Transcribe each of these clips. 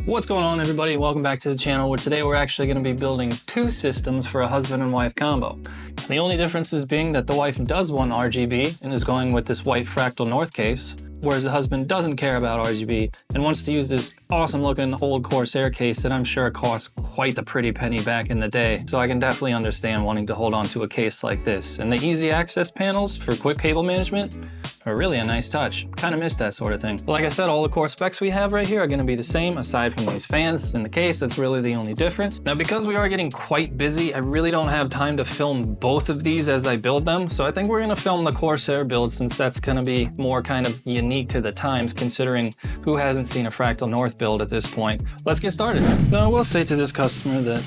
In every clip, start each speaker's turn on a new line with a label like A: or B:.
A: What's going on, everybody? Welcome back to the channel, where today we're actually going to be building two systems for a husband and wife combo. The only difference is being that the wife does want RGB and is going with this white fractal north case, whereas the husband doesn't care about RGB and wants to use this awesome looking old Corsair case that I'm sure cost quite the pretty penny back in the day. So I can definitely understand wanting to hold on to a case like this. And the easy access panels for quick cable management are really a nice touch. Kind of miss that sort of thing. But like I said, all the core specs we have right here are going to be the same aside from these fans in the case. That's really the only difference. Now, because we are getting quite busy, I really don't have time to film both of these as I build them. So I think we're going to film the Corsair build, since that's going to be more kind of unique to the times, considering who hasn't seen a Fractal North build at this point. Let's get started. Now, I will say to this customer that,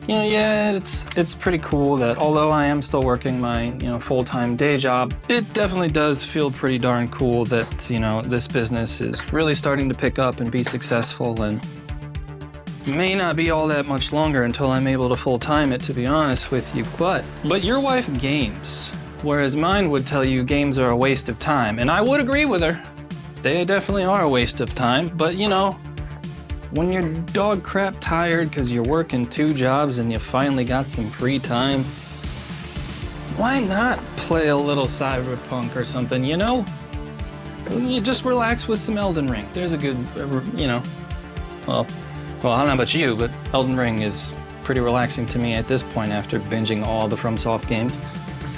A: yeah, it's pretty cool that although I am still working my, full-time day job, it definitely does feel pretty darn cool that, this business is really starting to pick up and be successful, and may not be all that much longer until I'm able to full-time it, to be honest with you. But your wife games, whereas mine would tell you games are a waste of time, and I would agree with her. They definitely are a waste of time, but when you're dog crap tired because you're working 2 jobs and you finally got some free time, why not play a little Cyberpunk or something, You just relax with some Elden Ring. There's a good, well, I don't know about you, but Elden Ring is pretty relaxing to me at this point after binging all the FromSoft games.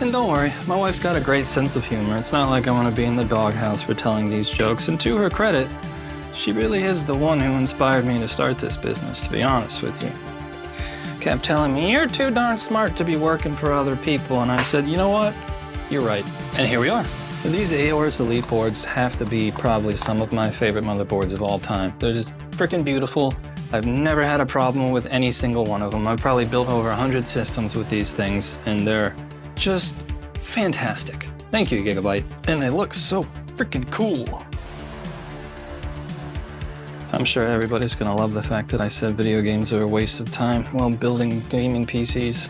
A: And don't worry, my wife's got a great sense of humor. It's not like I want to be in the doghouse for telling these jokes, and to her credit, she really is the one who inspired me to start this business, to be honest with you. Kept telling me, you're too darn smart to be working for other people, and I said, you know what? You're right. And here we are. These Aorus Elite boards have to be probably some of my favorite motherboards of all time. They're just freaking beautiful. I've never had a problem with any single one of them. I've probably built over 100 systems with these things, and they're just fantastic. Thank you, Gigabyte. And they look so freaking cool. I'm sure everybody's gonna love the fact that I said video games are a waste of time while building gaming PCs.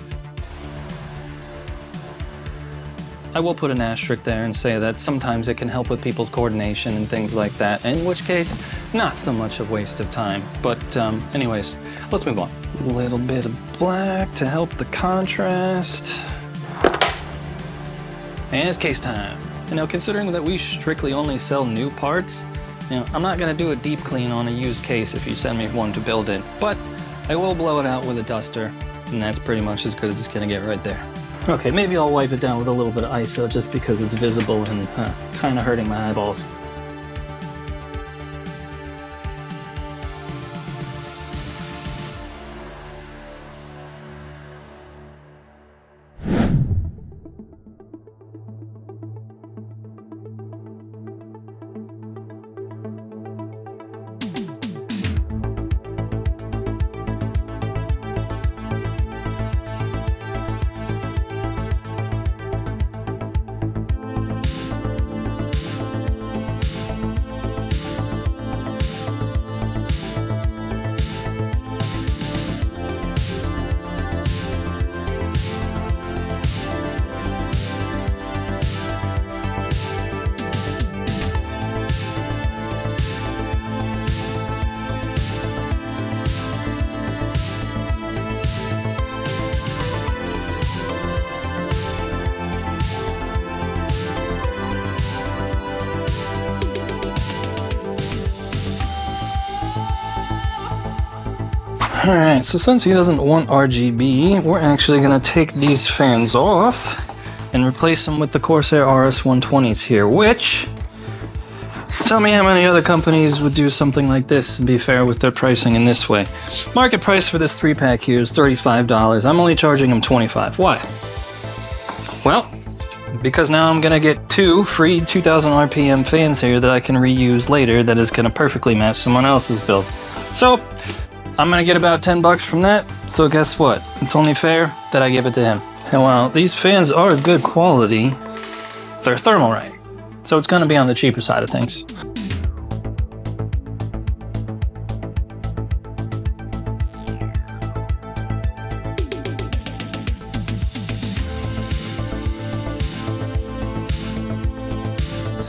A: I will put an asterisk there and say that sometimes it can help with people's coordination and things like that, in which case, not so much a waste of time. But anyways, let's move on. A little bit of black to help the contrast. And it's case time. Considering that we strictly only sell new parts, I'm not going to do a deep clean on a used case if you send me one to build in, but I will blow it out with a duster, and that's pretty much as good as it's going to get right there. Okay, maybe I'll wipe it down with a little bit of ISO just because it's visible and kind of hurting my eyeballs. Alright, so since he doesn't want RGB, we're actually going to take these fans off and replace them with the Corsair RS120s here, which, tell me how many other companies would do something like this and be fair with their pricing in this way. Market price for this 3-pack here is $35. I'm only charging them $25. Why? Well, because now I'm going to get 2 free 2000 RPM fans here that I can reuse later that is going to perfectly match someone else's build. So, I'm gonna get about $10 from that, so guess what? It's only fair that I give it to him. And while these fans are good quality, they're Thermalright, so it's gonna be on the cheaper side of things.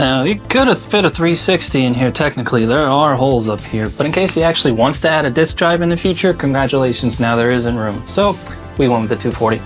A: Now, you could have fit a 360 in here technically. There are holes up here, but in case he actually wants to add a disk drive in the future, congratulations, now there isn't room. So we went with the 240.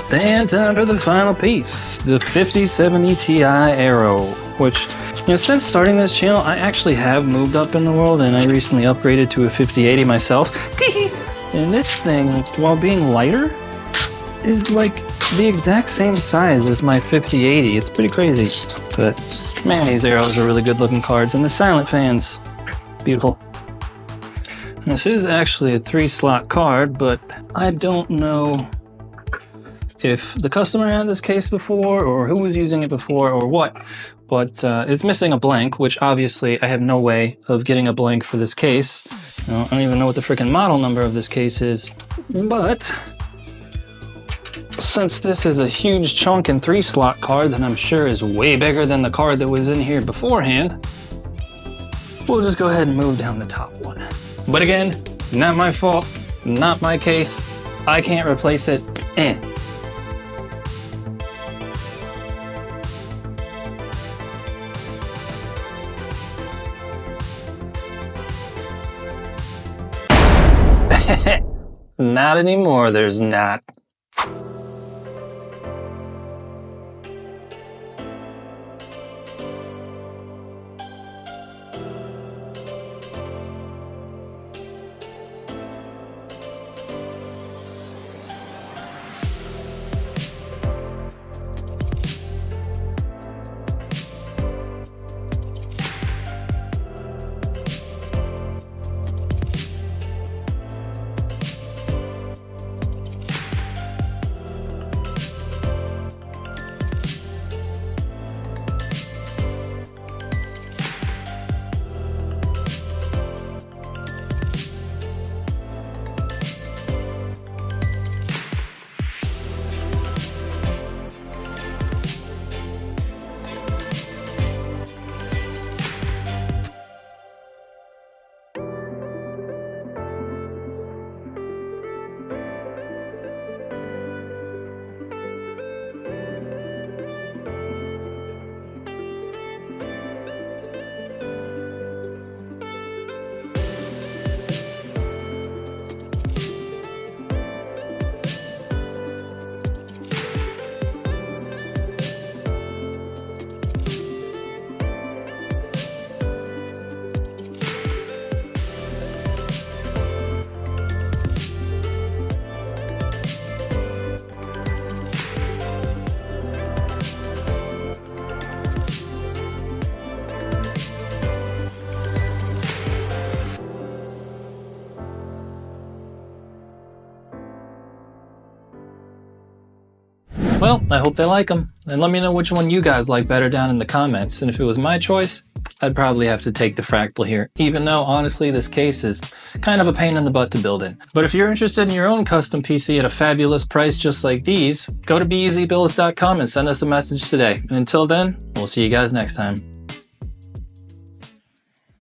A: And time for the final piece, the 5070 Ti Aero, which, since starting this channel, I actually have moved up in the world, and I recently upgraded to a 5080 myself. And this thing, while being lighter, is like the exact same size as my 5080. It's pretty crazy. But man, these Aeros are really good looking cards, and the silent fans, beautiful. This is actually a 3-slot card, but I don't know if the customer had this case before, or who was using it before, or what. But it's missing a blank, which obviously I have no way of getting a blank for this case. I don't even know what the freaking model number of this case is. But since this is a huge chunk and 3-slot card that I'm sure is way bigger than the card that was in here beforehand, we'll just go ahead and move down the top one. But again, not my fault, not my case. I can't replace it. Not anymore, there's not. Well, I hope they like them, and let me know which one you guys like better down in the comments. And if it was my choice, I'd probably have to take the Fractal here, even though honestly this case is kind of a pain in the butt to build in. But if you're interested in your own custom PC at a fabulous price just like these, go to beeasybuilds.com and send us a message today. And until then, we'll see you guys next time.